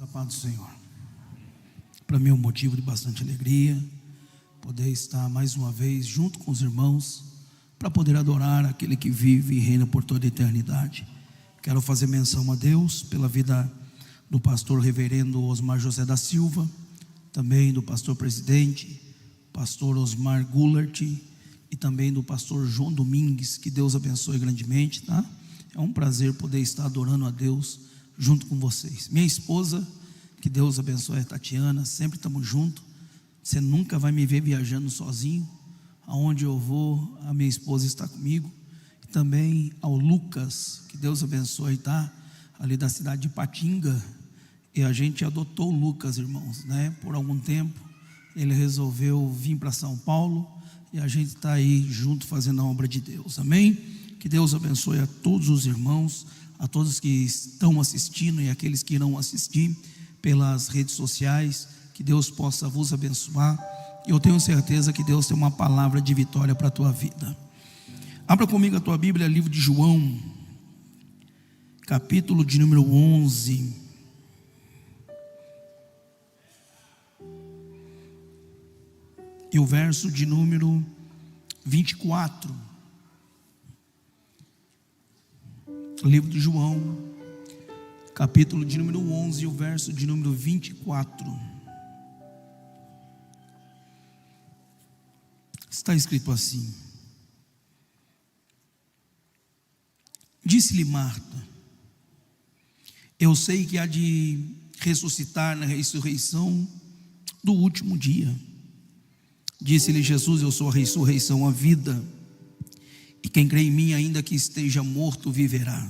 A paz do Senhor. Para mim é um motivo de bastante alegria poder estar mais uma vez junto com os irmãos para poder adorar aquele que vive e reina por toda a eternidade. Quero fazer menção a Deus pela vida do pastor reverendo Osmar José da Silva, também do pastor presidente, pastor Osmar Gullert, e também do pastor João Domingues. Que Deus abençoe grandemente, tá? É um prazer poder estar adorando a Deus junto com vocês. Minha esposa, que Deus abençoe, a Tatiana, sempre estamos juntos. Você nunca vai me ver viajando sozinho. Aonde eu vou, a minha esposa está comigo. E também ao Lucas, que Deus abençoe, tá? Ali da cidade de Patinga. E a gente adotou o Lucas, irmãos, né? Por algum tempo ele resolveu vir para São Paulo e a gente está aí junto fazendo a obra de Deus, amém? Que Deus abençoe a todos os irmãos, a todos que estão assistindo e aqueles que irão assistir pelas redes sociais. Que Deus possa vos abençoar. Eu tenho certeza que Deus tem uma palavra de vitória para a tua vida. Abra comigo a tua Bíblia, livro de João, capítulo de número 11. E o verso de número 24. Livro de João, capítulo de número 11, e o verso de número 24. Está escrito assim: disse-lhe Marta: eu sei que há de ressuscitar na ressurreição do último dia. Disse-lhe Jesus: eu sou a ressurreição, a vida, e quem crê em mim, ainda que esteja morto, viverá.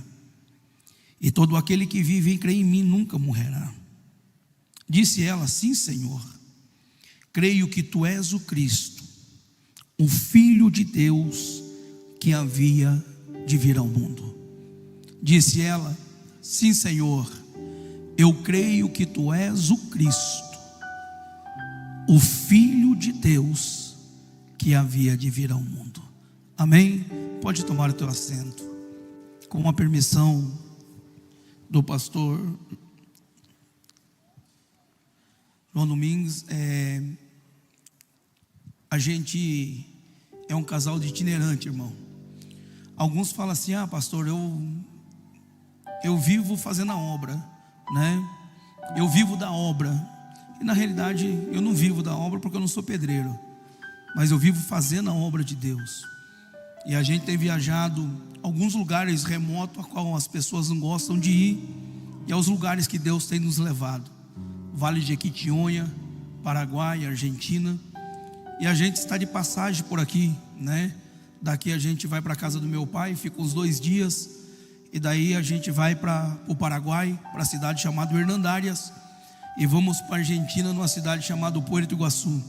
E todo aquele que vive e crê em mim nunca morrerá. Disse ela: sim, Senhor, creio que tu és o Cristo, o Filho de Deus, que havia de vir ao mundo. Disse ela: sim, Senhor, eu creio que tu és o Cristo, o Filho de Deus, que havia de vir ao mundo. Amém? Pode tomar o teu assento. Com a permissão do pastor João Domingues, a gente é um casal de itinerante, irmão. Alguns falam assim: ah, pastor, eu vivo fazendo a obra, né? Eu vivo da obra. E na realidade eu não vivo da obra porque eu não sou pedreiro, mas eu vivo fazendo a obra de Deus. E a gente tem viajado alguns lugares remotos a qual as pessoas não gostam de ir, e aos lugares que Deus tem nos levado: Vale de Jequitinhonha, Paraguai, Argentina. E a gente está de passagem por aqui, né? Daqui a gente vai para a casa do meu pai, fica uns 2 dias, e daí a gente vai para o Paraguai, para a cidade chamada Hernandárias, e vamos para a Argentina, numa cidade chamada Puerto Iguaçu.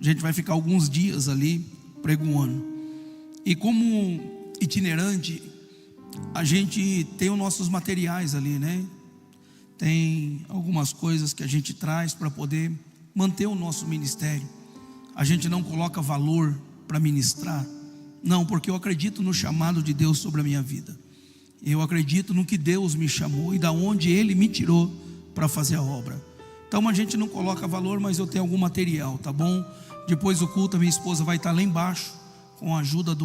A gente vai ficar alguns dias ali pregoando. E como itinerante, a gente tem os nossos materiais ali, né? Tem algumas coisas que a gente traz para poder manter o nosso ministério. A gente não coloca valor para ministrar, não, porque eu acredito no chamado de Deus sobre a minha vida. Eu acredito no que Deus me chamou e da onde Ele me tirou para fazer a obra. Então a gente não coloca valor, mas eu tenho algum material, tá bom? Depois do culto, a minha esposa vai estar lá embaixo, com a ajuda de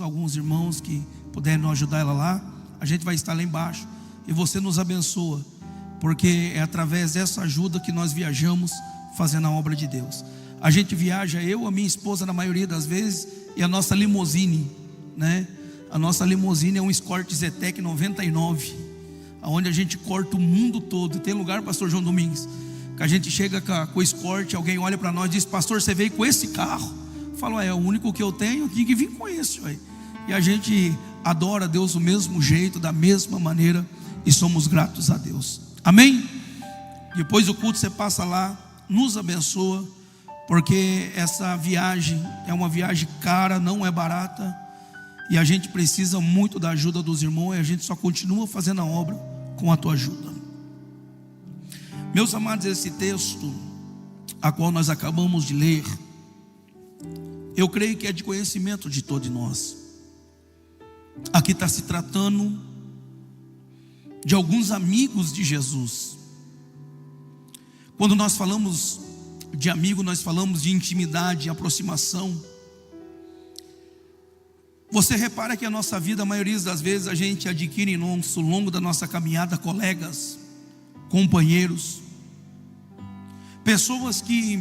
alguns irmãos que puderem nos ajudar ela lá. A gente vai estar lá embaixo e você nos abençoa, porque é através dessa ajuda que nós viajamos fazendo a obra de Deus. A gente viaja, eu, a minha esposa na maioria das vezes, e a nossa limusine, né? A nossa limusine é um Escort Zetec 99, onde a gente corta o mundo todo. Tem lugar, pastor João Domingues, que a gente chega com o Escort, alguém olha para nós e diz: pastor, você veio com esse carro? Eu falo: é o único que eu tenho, eu tinha que vir com esse, ué. E a gente adora a Deus do mesmo jeito, da mesma maneira, e somos gratos a Deus, amém? Depois do culto você passa lá, nos abençoa, porque essa viagem é uma viagem cara, não é barata, e a gente precisa muito da ajuda dos irmãos, e a gente só continua fazendo a obra com a tua ajuda. Meus amados, esse texto a qual nós acabamos de ler, eu creio que é de conhecimento de todos nós. Aqui está se tratando de alguns amigos de Jesus. Quando nós falamos de amigo, nós falamos de intimidade, aproximação. Você repara que a nossa vida, a maioria das vezes, a gente adquire ao longo da nossa caminhada colegas, companheiros, pessoas que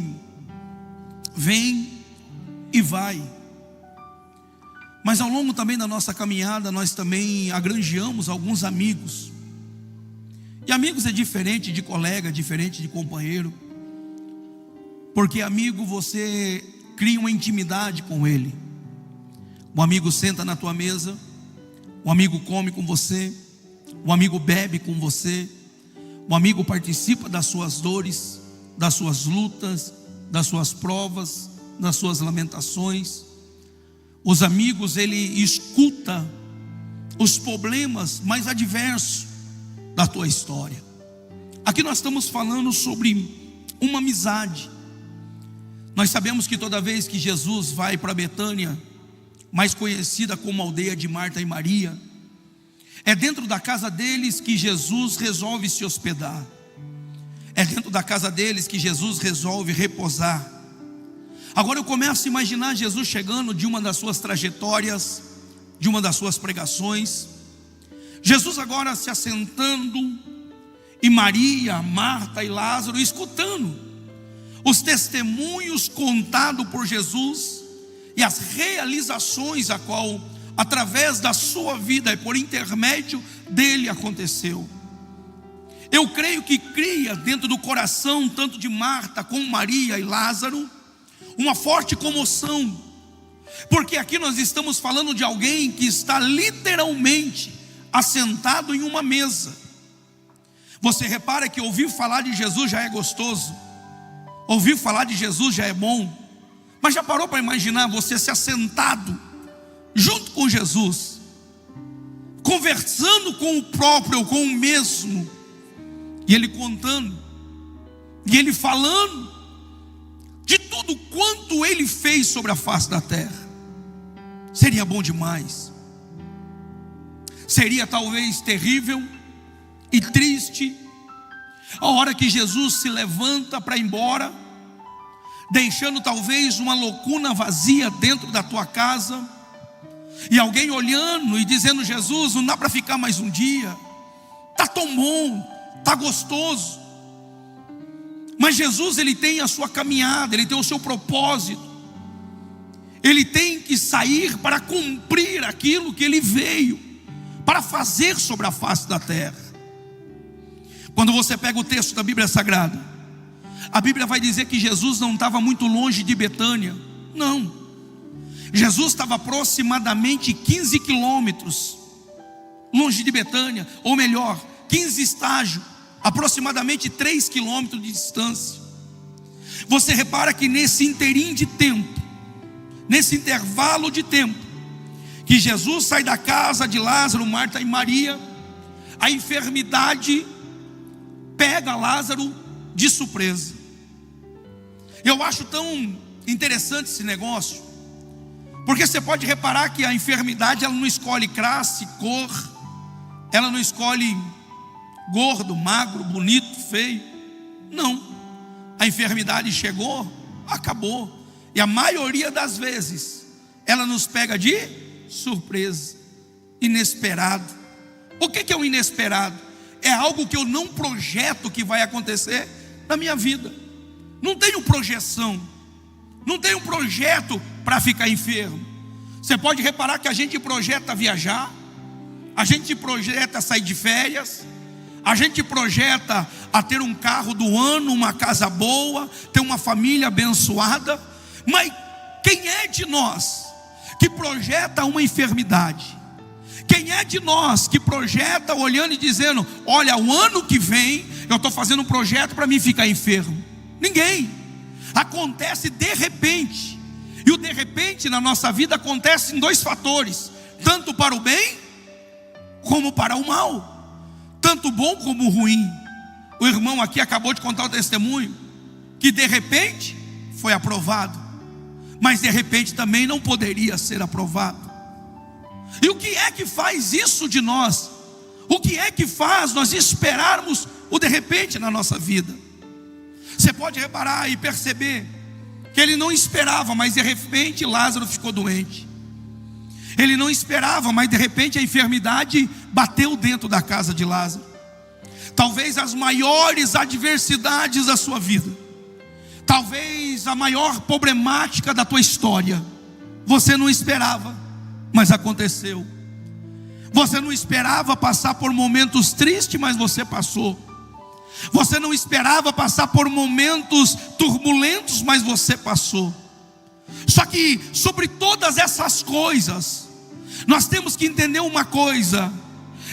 vêm e vai. Mas ao longo também da nossa caminhada, nós também agranjeamos alguns amigos. E amigos é diferente de colega, diferente de companheiro. Porque amigo, você cria uma intimidade com ele. O amigo senta na tua mesa, o amigo come com você, o amigo bebe com você, o amigo participa das suas dores, das suas lutas, das suas provas, das suas lamentações. Os amigos, ele escuta os problemas mais adversos da tua história. Aqui nós estamos falando sobre uma amizade. Nós sabemos que toda vez que Jesus vai para Betânia, mais conhecida como aldeia de Marta e Maria, é dentro da casa deles que Jesus resolve se hospedar. É dentro da casa deles que Jesus resolve repousar. Agora eu começo a imaginar Jesus chegando de uma das suas trajetórias, de uma das suas pregações. Jesus agora se assentando, e Maria, Marta e Lázaro escutando os testemunhos contados por Jesus e as realizações a qual, através da sua vida e por intermédio dele, aconteceu. Eu creio que cria dentro do coração, tanto de Marta como Maria e Lázaro, uma forte comoção, porque aqui nós estamos falando de alguém que está literalmente assentado em uma mesa. Você repara que ouvir falar de Jesus já é gostoso, ouvir falar de Jesus já é bom, mas já parou para imaginar você se assentado junto com Jesus, conversando com o próprio, com o mesmo, e ele contando, e ele falando de tudo quanto ele fez sobre a face da terra? Seria bom demais. Seria talvez terrível e triste a hora que Jesus se levanta para ir embora, deixando talvez uma lacuna vazia dentro da tua casa, e alguém olhando e dizendo: Jesus, não dá para ficar mais um dia, está tão bom, está gostoso. Mas Jesus, ele tem a sua caminhada, ele tem o seu propósito, ele tem que sair para cumprir aquilo que ele veio para fazer sobre a face da terra. Quando você pega o texto da Bíblia Sagrada, a Bíblia vai dizer que Jesus não estava muito longe de Betânia. Não, Jesus estava aproximadamente 15 quilômetros longe de Betânia, ou melhor, 15 estágios, aproximadamente 3 quilômetros de distância. Você repara que nesse interim de tempo, nesse intervalo de tempo, que Jesus sai da casa de Lázaro, Marta e Maria, a enfermidade pega Lázaro de surpresa. Eu acho tão interessante esse negócio, porque você pode reparar que a enfermidade, ela não escolhe classe, cor, ela não escolhe gordo, magro, bonito, feio. Não, a enfermidade chegou, acabou. E a maioria das vezes ela nos pega de surpresa, inesperado. O que é o inesperado? É algo que eu não projeto que vai acontecer na minha vida. Não tenho projeção, não tenho projeto para ficar enfermo. Você pode reparar que a gente projeta viajar, a gente projeta sair de férias, a gente projeta a ter um carro do ano, uma casa boa, ter uma família abençoada. Mas quem é de nós que projeta uma enfermidade? Quem é de nós que projeta olhando e dizendo: olha, o ano que vem eu estou fazendo um projeto para mim ficar enfermo? Ninguém. Acontece de repente. E o de repente na nossa vida acontece em dois fatores: tanto para o bem como para o mal, tanto bom como ruim. O irmão aqui acabou de contar o testemunho que de repente foi aprovado, mas de repente também não poderia ser aprovado. E o que é que faz isso de nós? O que é que faz nós esperarmos o de repente na nossa vida? Você pode reparar e perceber que ele não esperava, mas de repente Lázaro ficou doente. Ele não esperava, mas de repente a enfermidade bateu dentro da casa de Lázaro. Talvez as maiores adversidades da sua vida, talvez a maior problemática da tua história, você não esperava, mas aconteceu. Você não esperava passar por momentos tristes, mas você passou. Você não esperava passar por momentos turbulentos, mas você passou. Só que sobre todas essas coisas, nós temos que entender uma coisa: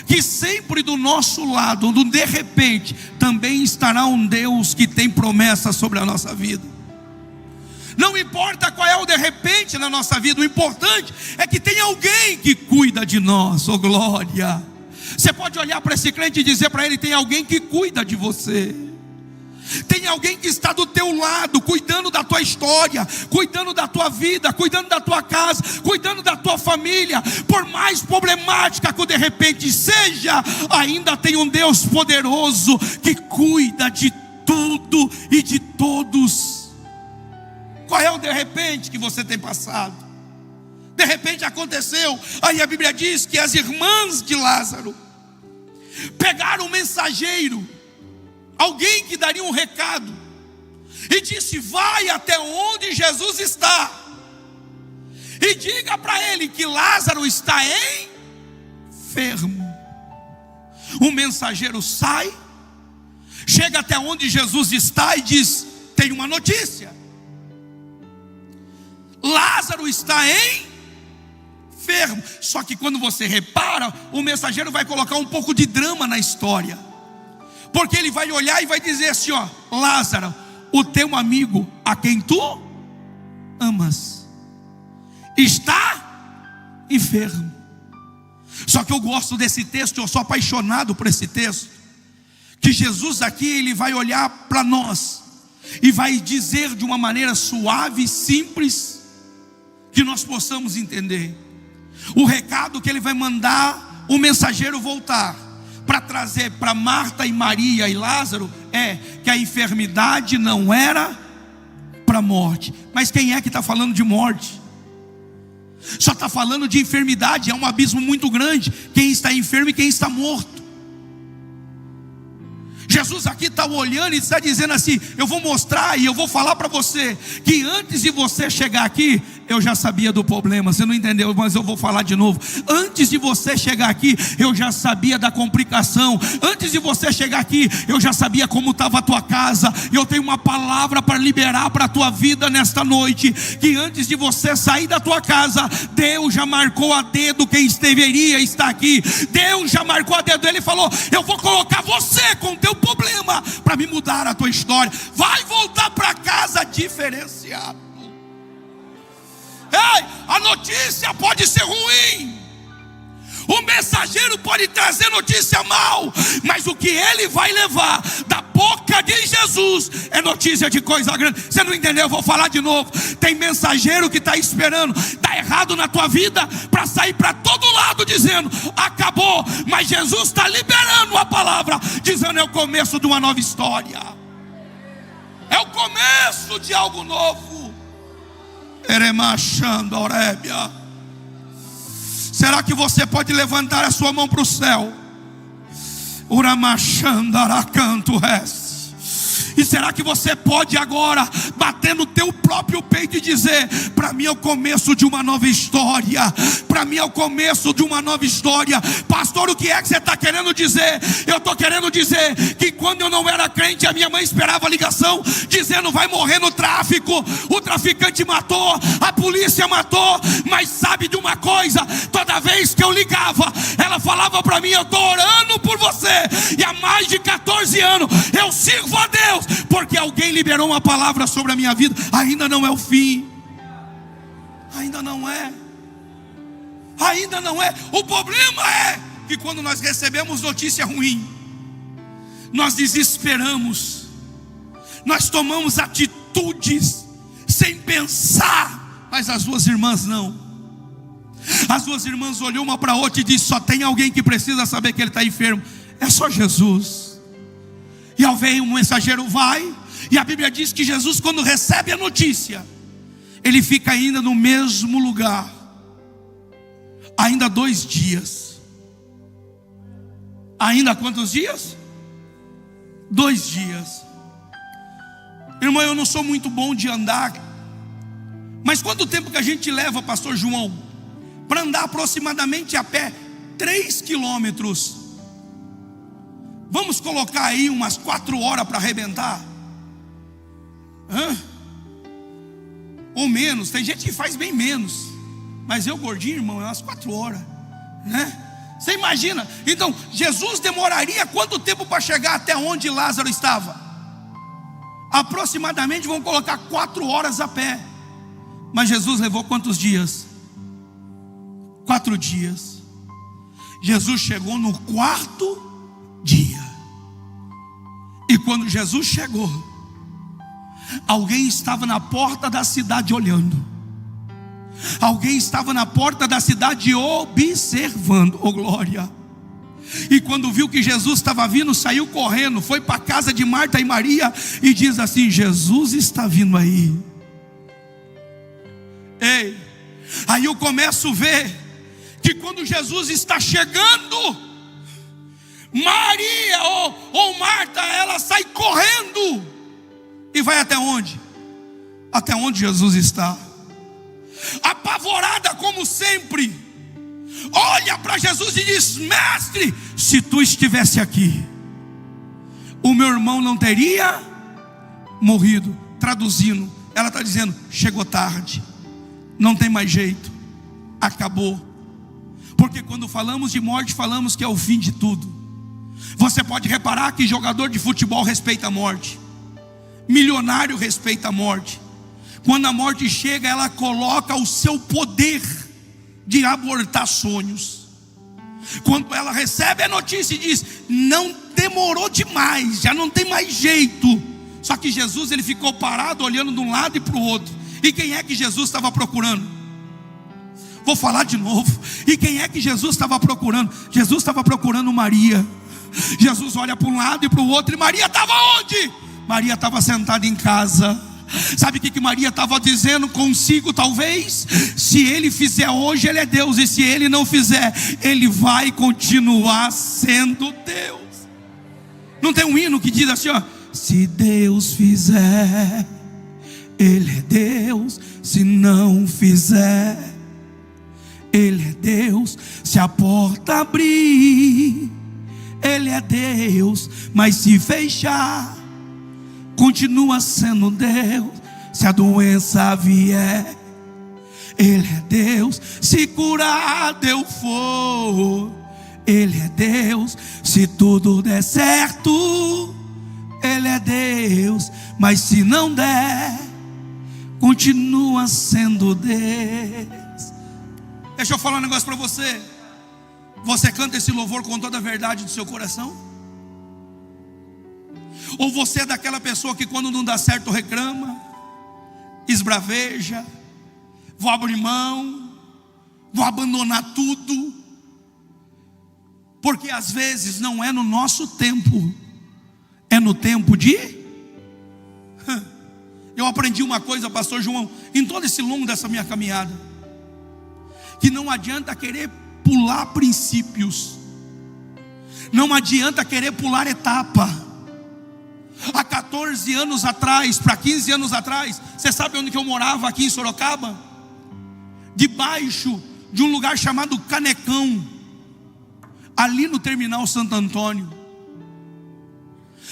que sempre do nosso lado, do de repente, também estará um Deus que tem promessa sobre a nossa vida. Não importa qual é o de repente na nossa vida, o importante é que tem alguém que cuida de nós. Oh glória! Você pode olhar para esse crente e dizer para ele: tem alguém que cuida de você. Tem alguém que está do teu lado, cuidando da tua história, cuidando da tua vida, cuidando da tua casa, cuidando da tua família. Por mais problemática que de repente seja, ainda tem um Deus poderoso que cuida de tudo e de todos. Qual é o de repente que você tem passado? De repente aconteceu. Aí a Bíblia diz que as irmãs de Lázaro pegaram um mensageiro, alguém que daria um recado, e disse: vai até onde Jesus está e diga para ele que Lázaro está enfermo. O mensageiro sai, chega até onde Jesus está e diz: tem uma notícia, Lázaro está enfermo. Só que quando você repara, o mensageiro vai colocar um pouco de drama na história, porque ele vai olhar e vai dizer assim: ó, Lázaro, o teu amigo a quem tu amas está enfermo. Só que eu gosto desse texto, eu sou apaixonado por esse texto, que Jesus aqui ele vai olhar para nós e vai dizer de uma maneira suave e simples, que nós possamos entender. O recado que ele vai mandar o mensageiro voltar para trazer para Marta e Maria e Lázaro é que a enfermidade não era para a morte. Mas quem é que está falando de morte? Só está falando de enfermidade. É um abismo muito grande, quem está enfermo e quem está morto. Jesus aqui está olhando e está dizendo assim: eu vou mostrar e eu vou falar para você que antes de você chegar aqui, eu já sabia do problema. Você não entendeu, mas eu vou falar de novo. Antes de você chegar aqui, eu já sabia da complicação. Antes de você chegar aqui, eu já sabia como estava a tua casa. E eu tenho uma palavra para liberar para a tua vida nesta noite, que antes de você sair da tua casa, Deus já marcou a dedo quem deveria estar aqui. Deus já marcou a dedo. Ele falou: eu vou colocar você com o teu problema para me mudar a tua história. Vai voltar para casa diferenciado. Ei, a notícia pode ser ruim, o mensageiro pode trazer notícia mal, mas o que ele vai levar da boca de Jesus é notícia de coisa grande. Você não entendeu? Eu vou falar de novo. Tem mensageiro que está esperando dar errado na tua vida para sair para todo lado dizendo: acabou. Mas Jesus está liberando a palavra, dizendo: é o começo de uma nova história, é o começo de algo novo. Eremachando a Orébia. Será que você pode levantar a sua mão para o céu? Uramachando aracanto res. E será que você pode agora bater no teu próprio peito e dizer: para mim é o começo de uma nova história. Para mim é o começo de uma nova história. Pastor, o que é que você está querendo dizer? Eu estou querendo dizer que quando eu não era crente, a minha mãe esperava a ligação dizendo: vai morrer no tráfico, o traficante matou, a polícia matou. Mas sabe de uma coisa? Toda vez que eu ligava, ela falava para mim: eu estou orando por você. E há mais de 14 anos eu sirvo a Deus, porque alguém liberou uma palavra sobre a minha vida. Ainda não é o fim. Ainda não é. Ainda não é. O problema é que quando nós recebemos notícia ruim, nós desesperamos, nós tomamos atitudes sem pensar. Mas as duas irmãs não. As duas irmãs olhou uma para a outra e disse: só tem alguém que precisa saber que ele está enfermo. É só Jesus. E ao ver o mensageiro vai, E a Bíblia diz que Jesus, quando recebe a notícia, ele fica ainda no mesmo lugar, ainda 2 dias. Ainda quantos dias? 2 dias. Irmão, eu não sou muito bom de andar, mas quanto tempo que a gente leva, pastor João, para andar aproximadamente a pé 3 quilômetros? Vamos colocar aí umas 4 horas para arrebentar? Ou menos, tem gente que faz bem menos, mas eu gordinho, irmão, é umas 4 horas, né? Você imagina? Então, Jesus demoraria quanto tempo para chegar até onde Lázaro estava? Aproximadamente, vamos colocar 4 horas a pé. Mas Jesus levou quantos dias? 4 dias. Jesus chegou no 4º dia. E quando Jesus chegou, alguém estava na porta da cidade olhando. Alguém estava na porta da cidade observando. Oh glória! E quando viu que Jesus estava vindo, saiu correndo, foi para a casa de Marta e Maria e diz assim: Jesus está vindo aí. Ei, aí eu começo a ver que quando Jesus está chegando, Maria ou Marta, ela sai correndo e vai até onde? Até onde Jesus está, apavorada como sempre. Olha para Jesus e diz: mestre, se tu estivesse aqui, o meu irmão não teria morrido. Traduzindo, ela está dizendo: chegou tarde, não tem mais jeito, acabou. Porque quando falamos de morte, falamos que é o fim de tudo. Você pode reparar que jogador de futebol respeita a morte, milionário respeita a morte. Quando a morte chega, ela coloca o seu poder de abortar sonhos. Quando ela recebe a notícia e diz: não demorou demais, já não tem mais jeito. Só que Jesus, ele ficou parado olhando de um lado e para o outro. E quem é que Jesus estava procurando? Vou falar de novo. E quem é que Jesus estava procurando? Jesus estava procurando Maria. Jesus olha para um lado e para o outro. E Maria estava onde? Maria estava sentada em casa. Sabe o que Maria estava dizendo consigo? Talvez, se ele fizer hoje, ele é Deus. E se ele não fizer, ele vai continuar sendo Deus. Não tem um hino que diz assim, ó: se Deus fizer, ele é Deus. Se não fizer, ele é Deus. Se a porta abrir, ele é Deus. Mas se fechar, continua sendo Deus. Se a doença vier, ele é Deus. Se curado eu for, ele é Deus. Se tudo der certo, ele é Deus. Mas se não der, continua sendo Deus. Deixa eu falar um negócio para você. Você canta esse louvor com toda a verdade do seu coração? Ou você é daquela pessoa que quando não dá certo reclama, esbraveja, vou abrir mão, vou abandonar tudo? Porque às vezes não é no nosso tempo, é no tempo de... Eu aprendi uma coisa, pastor João, em todo esse longo dessa minha caminhada, que não adianta querer pular princípios, não adianta querer pular etapa. Há 14 anos atrás, para 15 anos atrás, você sabe onde que eu morava aqui em Sorocaba? Debaixo de um lugar chamado Canecão, ali no terminal Santo Antônio.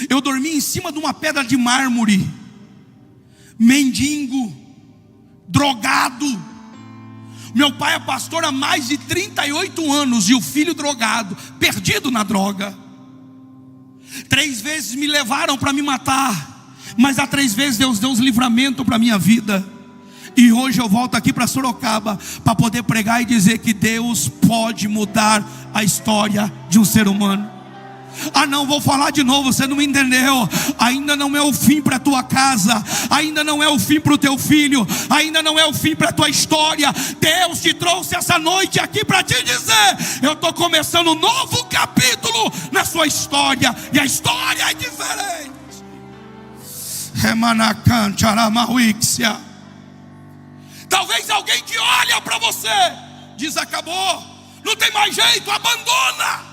Eu dormi em cima de uma pedra de mármore, mendigo, drogado. Meu pai é pastor há mais de 38 anos, e o filho drogado, perdido na droga. 3 vezes me levaram para me matar, mas há 3 vezes Deus deu um livramento para a minha vida. E hoje eu volto aqui para Sorocaba para poder pregar e dizer que Deus pode mudar a história de um ser humano. Ah não, vou falar de novo, você não me entendeu. Ainda não é o fim para a tua casa, ainda não é o fim para o teu filho, ainda não é o fim para a tua história. Deus te trouxe essa noite aqui para te dizer: eu estou começando um novo capítulo na sua história, e a história é diferente. Talvez alguém que olha para você diz: acabou, não tem mais jeito, abandona.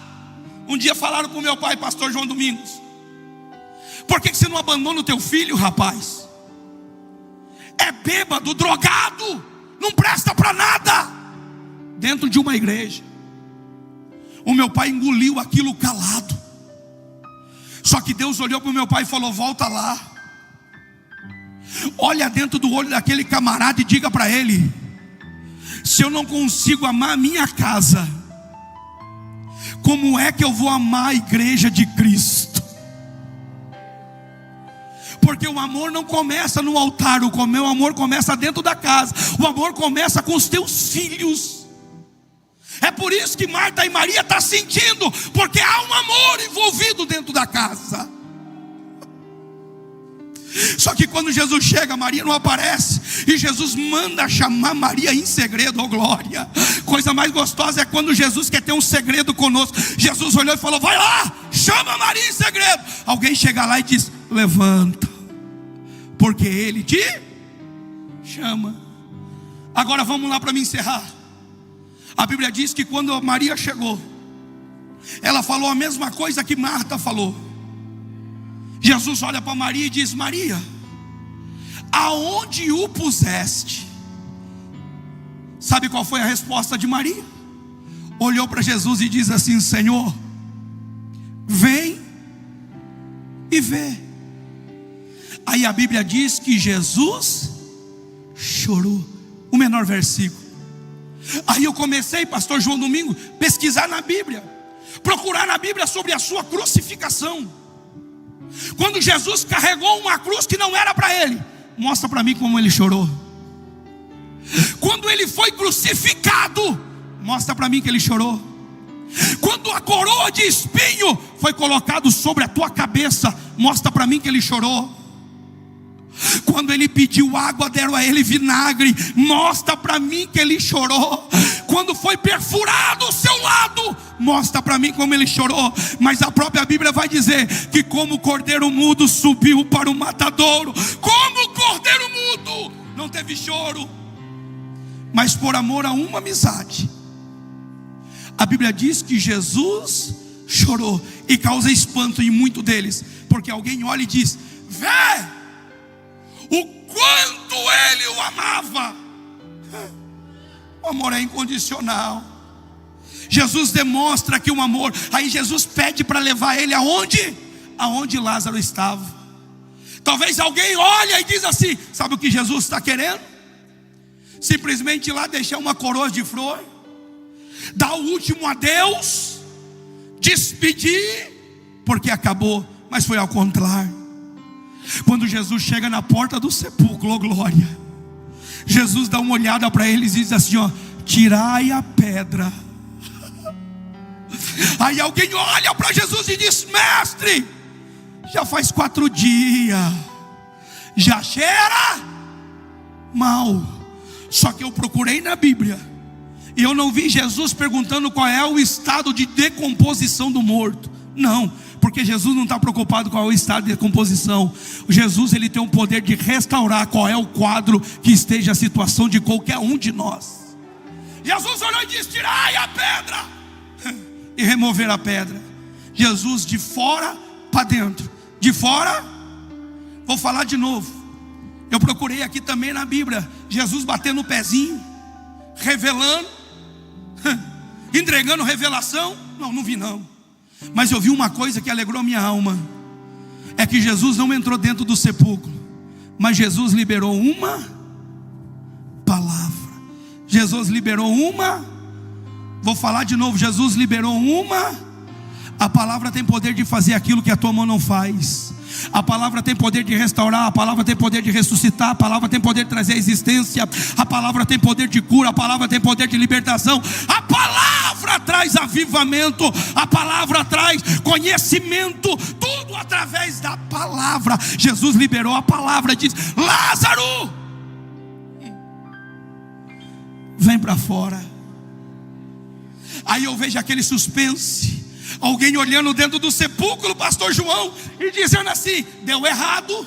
Um dia falaram para o meu pai, pastor João Domingos: por que você não abandona o teu filho, rapaz? É bêbado, drogado, não presta para nada, dentro de uma igreja. O meu pai engoliu aquilo calado. Só que Deus olhou para o meu pai e falou: volta lá, olha dentro do olho daquele camarada e diga para ele: se eu não consigo amar a minha casa, como é que eu vou amar a igreja de Cristo? Porque o amor não começa no altar, o amor começa dentro da casa, o amor começa com os teus filhos. É por isso que Marta e Maria estão sentindo, porque há um amor envolvido dentro da casa. Só que quando Jesus chega, Maria não aparece, e Jesus manda chamar Maria em segredo. Oh glória! Coisa mais gostosa é quando Jesus quer ter um segredo conosco. Jesus olhou e falou: vai lá, chama Maria em segredo. Alguém chega lá e diz: levanta, porque Ele te chama. Agora vamos lá para me encerrar. A Bíblia diz que quando Maria chegou, ela falou a mesma coisa que Marta falou. Jesus olha para Maria e diz: Maria, aonde o puseste? Sabe qual foi a resposta de Maria? Olhou para Jesus e diz assim: Senhor, vem e vê. Aí a Bíblia diz que Jesus chorou. O menor versículo. Aí eu comecei, pastor João Domingo, pesquisar na Bíblia, procurar na Bíblia sobre a sua crucificação. Quando Jesus carregou uma cruz que não era para ele, mostra para mim como ele chorou. Quando ele foi crucificado, mostra para mim que ele chorou. Quando a coroa de espinho foi colocado sobre a tua cabeça, mostra para mim que ele chorou. Quando ele pediu água, deram a ele vinagre, mostra para mim que ele chorou. Quando foi perfurado o seu lado, mostra para mim como ele chorou. Mas a própria Bíblia vai dizer que como o cordeiro mudo subiu para o matadouro, como o cordeiro mudo, não teve choro, mas por amor a uma amizade. A Bíblia diz que Jesus chorou, e causa espanto em muitos deles, porque alguém olha e diz: vê o quanto ele o amava. O amor é incondicional. Jesus demonstra que o amor. Aí Jesus pede para levar ele aonde? Aonde Lázaro estava. Talvez alguém olhe e diz assim: sabe o que Jesus está querendo? Simplesmente ir lá deixar uma coroa de flor, dar o último adeus, despedir, porque acabou. Mas foi ao contrário. Quando Jesus chega na porta do sepulcro, oh glória, Jesus dá uma olhada para eles e diz assim: ó, tirai a pedra. Aí alguém olha para Jesus e diz: mestre, já faz 4 dias, já cheira mal. Só que eu procurei na Bíblia e eu não vi Jesus perguntando qual é o estado de decomposição do morto. Não, porque Jesus não está preocupado com o estado de decomposição. Jesus, ele tem o poder de restaurar qual é o quadro que esteja a situação de qualquer um de nós. Jesus olhou e disse: tirai a pedra, e remover a pedra. Jesus de fora para dentro, de fora. Vou falar de novo. Eu procurei aqui também na Bíblia, Jesus batendo o pezinho, revelando, entregando revelação. Não vi não. Mas eu vi uma coisa que alegrou a minha alma. É que Jesus não entrou dentro do sepulcro, mas Jesus liberou uma palavra. Jesus liberou uma. Vou falar de novo. Jesus liberou uma. A palavra tem poder de fazer aquilo que a tua mão não faz. A palavra tem poder de restaurar. A palavra tem poder de ressuscitar. A palavra tem poder de trazer a existência. A palavra tem poder de cura. A palavra tem poder de libertação. A palavra traz avivamento. A palavra traz conhecimento. Tudo através da palavra. Jesus liberou a palavra e diz: Lázaro, vem para fora. Aí eu vejo aquele suspense. Alguém olhando dentro do sepulcro, pastor João, e dizendo assim: deu errado.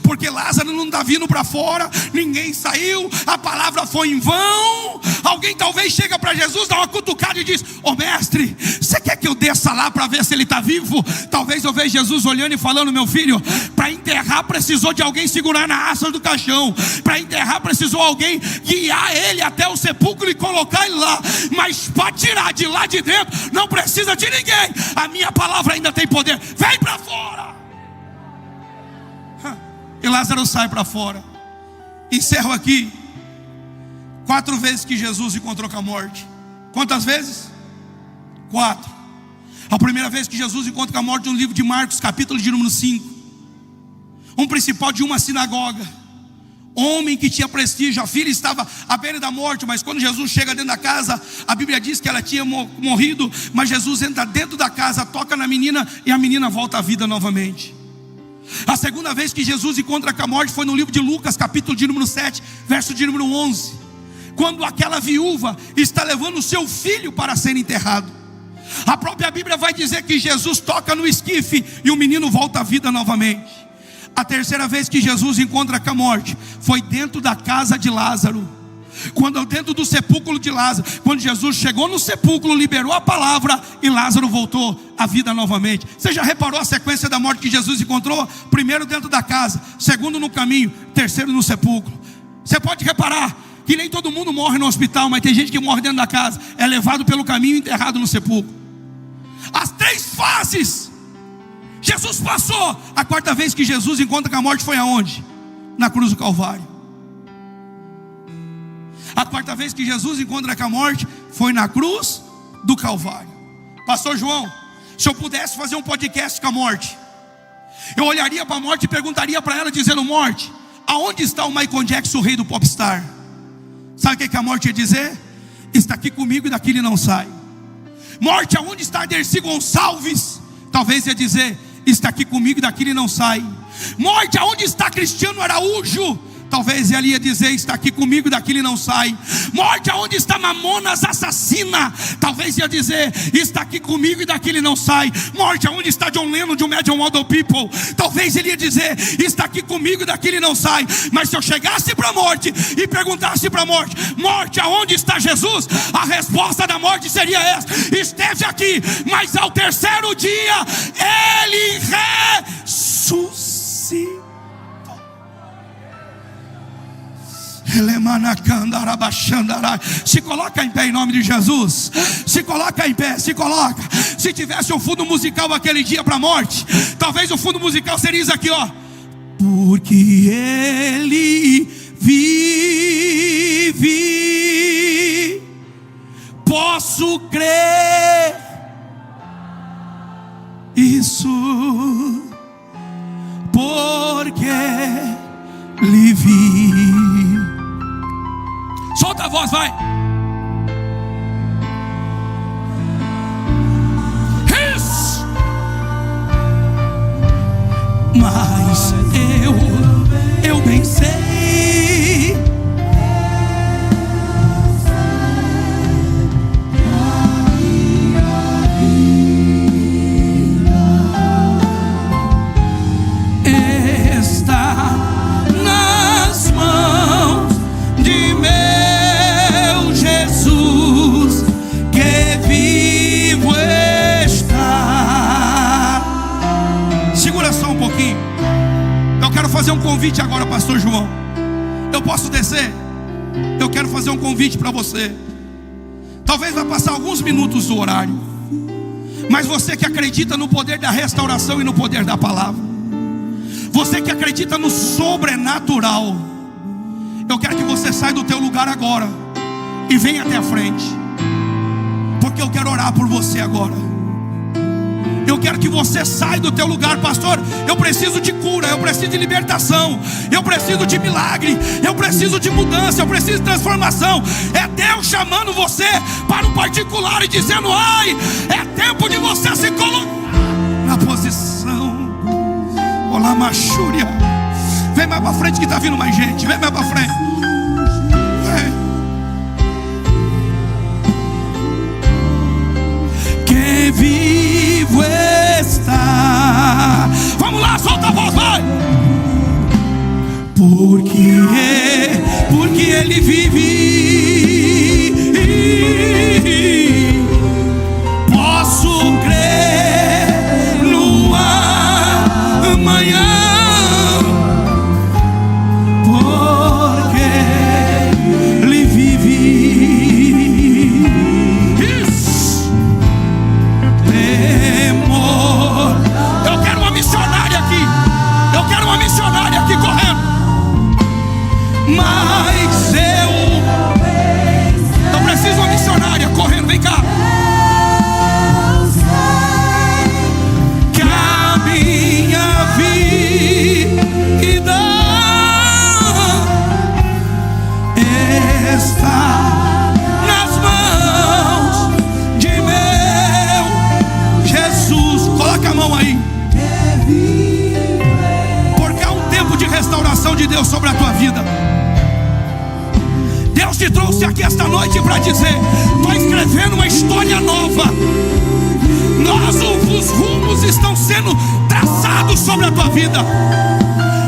porque Lázaro não está vindo para fora, ninguém saiu, a palavra foi em vão. Alguém talvez chega para Jesus, dá uma cutucada e diz: ô mestre, você quer que eu desça lá para ver se ele está vivo? Talvez eu veja Jesus olhando e falando: meu filho, para enterrar precisou de alguém segurar na haste do caixão, para enterrar precisou alguém guiar ele até o sepulcro e colocar ele lá, mas para tirar de lá de dentro não precisa de ninguém, a minha palavra ainda tem poder, vem para fora. E Lázaro sai para fora. Encerro aqui. 4 vezes que Jesus encontrou com a morte. Quantas vezes? 4. A primeira vez que Jesus encontra com a morte, no livro de Marcos, capítulo de número 5. Um principal de uma sinagoga, homem que tinha prestígio, a filha estava à beira da morte, mas quando Jesus chega dentro da casa, a Bíblia diz que ela tinha morrido, mas Jesus entra dentro da casa, toca na menina e a menina volta à vida novamente. A segunda vez que Jesus encontra com a morte foi no livro de Lucas, capítulo de número 7, verso de número 11, quando aquela viúva está levando o seu filho para ser enterrado. A própria Bíblia vai dizer que Jesus toca no esquife e o menino volta à vida novamente. A terceira vez que Jesus encontra com a morte foi dentro da casa de Lázaro, quando dentro do sepulcro de Lázaro, quando Jesus chegou no sepulcro, liberou a palavra e Lázaro voltou à vida novamente. Você já reparou a sequência da morte que Jesus encontrou? Primeiro dentro da casa, segundo no caminho, terceiro no sepulcro. Você pode reparar que nem todo mundo morre no hospital, mas tem gente que morre dentro da casa, é levado pelo caminho e enterrado no sepulcro. As 3 fases Jesus passou. A 4ª vez que Jesus encontra com a morte foi aonde? Na cruz do Calvário. A 4ª vez que Jesus encontra com a morte foi na cruz do Calvário. Pastor João, se eu pudesse fazer um podcast com a morte, eu olharia para a morte e perguntaria para ela, dizendo: morte, aonde está o Michael Jackson, o rei do popstar? Sabe o que a morte ia dizer? Está aqui comigo e daqui ele não sai. Morte, aonde está Dercy Gonçalves? Talvez ia dizer: está aqui comigo e daqui ele não sai. Morte, aonde está Cristiano Araújo? Talvez ele ia dizer: está aqui comigo e daqui ele não sai. Morte, aonde está Mamonas assassina? Talvez ia dizer: está aqui comigo e daqui ele não sai. Morte, aonde está John Lennon de Imagine Model People? Talvez ele ia dizer: está aqui comigo e daqui ele não sai. Mas se eu chegasse para a morte e perguntasse para a morte: morte, aonde está Jesus? A resposta da morte seria essa: esteve aqui, mas ao 3º dia ele ressuscitou. Se coloca em pé em nome de Jesus. Se coloca em pé, se coloca. Se tivesse um fundo musical aquele dia para a morte, talvez o fundo musical seria isso aqui, ó. Porque ele vive, posso crer. Isso porque ele vive. Solta a voz, vai. Isso. Mas eu bem sei, está nas mãos de meu Jesus, que vivo está. Segura só um pouquinho. Eu quero fazer um convite agora, pastor João. Eu posso descer? Eu quero fazer um convite para você. Talvez vai passar alguns minutos do horário, mas você que acredita no poder da restauração e no poder da palavra, você que acredita no sobrenatural, eu quero que você saia do teu lugar agora e venha até a frente, porque eu quero orar por você agora. Eu quero que você saia do teu lugar. Pastor, eu preciso de cura, eu preciso de libertação, eu preciso de milagre, eu preciso de mudança, eu preciso de transformação. É Deus chamando você para o particular e dizendo: ai, é tempo de você se colocar na posição. Olá, Machúria. Vem mais para frente que está vindo mais gente. Vem mais para frente. Que vivo está. Vamos lá, solta a voz, vai. Porque Ele vive, posso crer no amanhã, porque Ele vive. Isso. Temor. Eu quero uma missionária aqui. Eu quero uma missionária aqui correndo. Mas eu preciso de uma missionária correndo, vem cá. Que a minha vida está nas mãos de meu Jesus. Coloca a mão aí. Porque há um tempo de restauração de Deus sobre a tua vida. Deus te trouxe aqui esta noite para dizer: estou escrevendo uma história nova. Os rumos estão sendo traçados sobre a tua vida.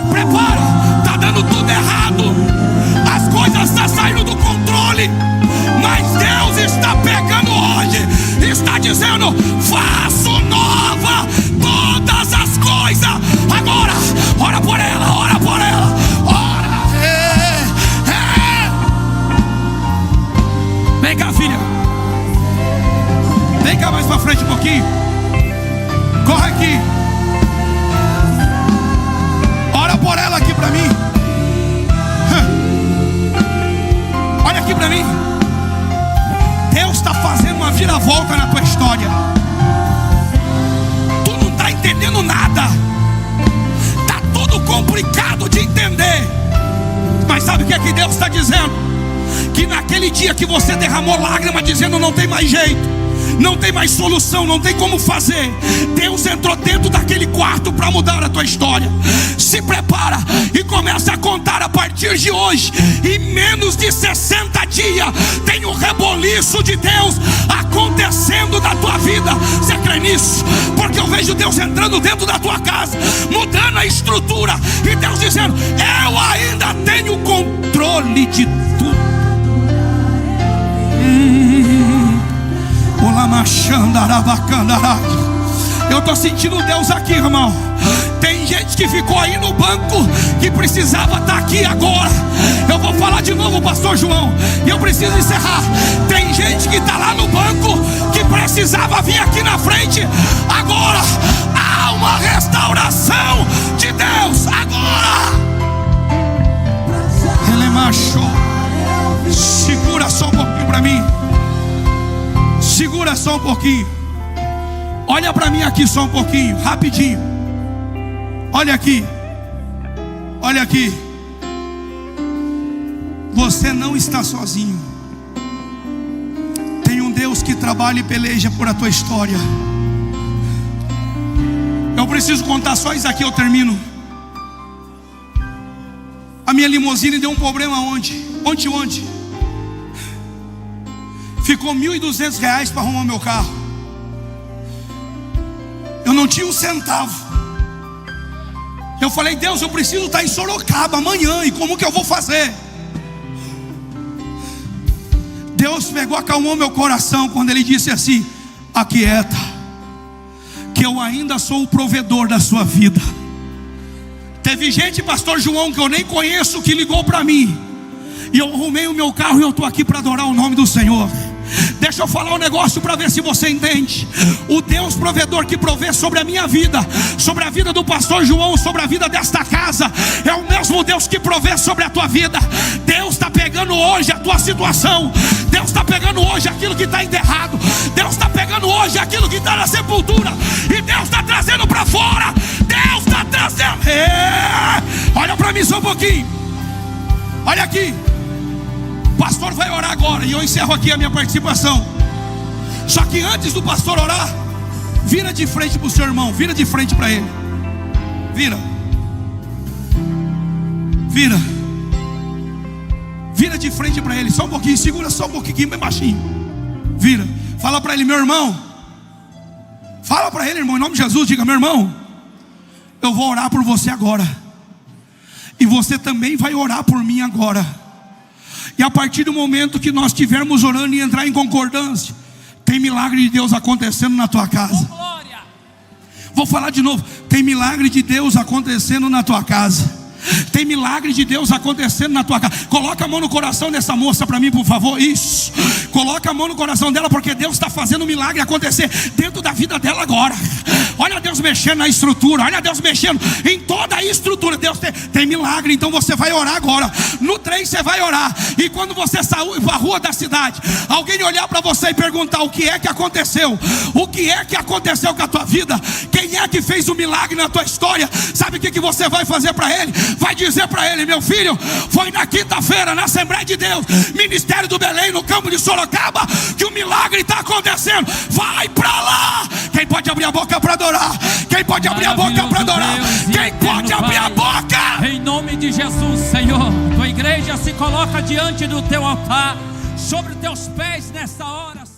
Prepara, está dando tudo errado. As coisas estão saindo do controle. Mas Deus está pegando hoje, está dizendo: faço nova todas as coisas. Agora, ora por ela, ora por ela. Vem cá, filha. Vem cá mais pra frente um pouquinho. Corre aqui. Ora por ela aqui pra mim. Olha aqui pra mim. Deus está fazendo uma viravolta na tua história. Tu não está entendendo nada. Tá tudo complicado de entender. Mas sabe o que é que Deus está dizendo? Que naquele dia que você derramou lágrima dizendo não tem mais jeito, não tem mais solução, não tem como fazer, Deus entrou dentro daquele quarto para mudar a tua história. Se prepara e começa a contar a partir de hoje. Em menos de 60 dias tem um reboliço de Deus acontecendo na tua vida. Você crê nisso? Porque eu vejo Deus entrando dentro da tua casa, mudando a estrutura, e Deus dizendo: eu ainda tenho controle de tudo. Eu estou sentindo Deus aqui, irmão. Tem gente que ficou aí no banco que precisava estar aqui agora. Eu vou falar de novo, pastor João, e eu preciso encerrar. Tem gente que está lá no banco que precisava vir aqui na frente agora. Há uma restauração de Deus agora. Ele marchou. Segura só um pouquinho para mim. Segura só um pouquinho. Olha para mim aqui só um pouquinho, rapidinho. Olha aqui. Olha aqui. Você não está sozinho. Tem um Deus que trabalha e peleja por a tua história. Eu preciso contar só isso aqui, eu termino. A minha limusine deu um problema ontem. Ficou R$1.200 para arrumar meu carro. Eu não tinha um centavo. Eu falei: Deus, eu preciso estar em Sorocaba amanhã, e como que eu vou fazer? Deus pegou, acalmou meu coração quando Ele disse assim: aquieta, que eu ainda sou o provedor da sua vida. Teve gente, pastor João, que eu nem conheço, que ligou para mim, e eu arrumei o meu carro e eu estou aqui para adorar o nome do Senhor. Deixa eu falar um negócio para ver se você entende. O Deus provedor que provê sobre a minha vida, sobre a vida do pastor João, sobre a vida desta casa, é o mesmo Deus que provê sobre a tua vida. Deus está pegando hoje a tua situação. Deus está pegando hoje aquilo que está enterrado. Deus está pegando hoje aquilo que está na sepultura, e Deus está trazendo para fora. Deus está trazendo. Olha para mim só um pouquinho. Olha aqui. O pastor vai orar agora, e eu encerro aqui a minha participação. Só que antes do pastor orar, vira de frente para o seu irmão. Vira de frente para ele. Vira. Vira de frente para ele. Só um pouquinho, segura só um pouquinho, bem baixinho. Vira. Fala para ele: meu irmão. Fala para ele, irmão, em nome de Jesus. Diga: meu irmão, eu vou orar por você agora. E você também vai orar por mim agora. E a partir do momento que nós estivermos orando e entrar em concordância, tem milagre de Deus acontecendo na tua casa. Vou falar de novo. Tem milagre de Deus acontecendo na tua casa. Tem milagre de Deus acontecendo na tua casa. Coloca a mão no coração dessa moça para mim, por favor. Isso. Coloca a mão no coração dela, porque Deus está fazendo um milagre acontecer dentro da vida dela agora. Olha Deus mexendo na estrutura. Olha Deus mexendo em toda a estrutura. Deus tem milagre. Então você vai orar agora. No trem você vai orar. E quando você sair para a rua da cidade, alguém olhar para você e perguntar o que é que aconteceu, o que é que aconteceu com a tua vida, quem é que fez o milagre na tua história, sabe o que você vai fazer para ele? Vai dizer para ele: meu filho, foi na quinta-feira na Assembleia de Deus, Ministério do Belém, no campo de Sorocaba, que o milagre está acontecendo. Vai para lá. Quem pode abrir a boca para adorar? Quem pode abrir a boca para adorar? Quem pode abrir a boca? Em nome de Jesus, Senhor, tua igreja se coloca diante do teu altar, sobre os teus pés nesta hora.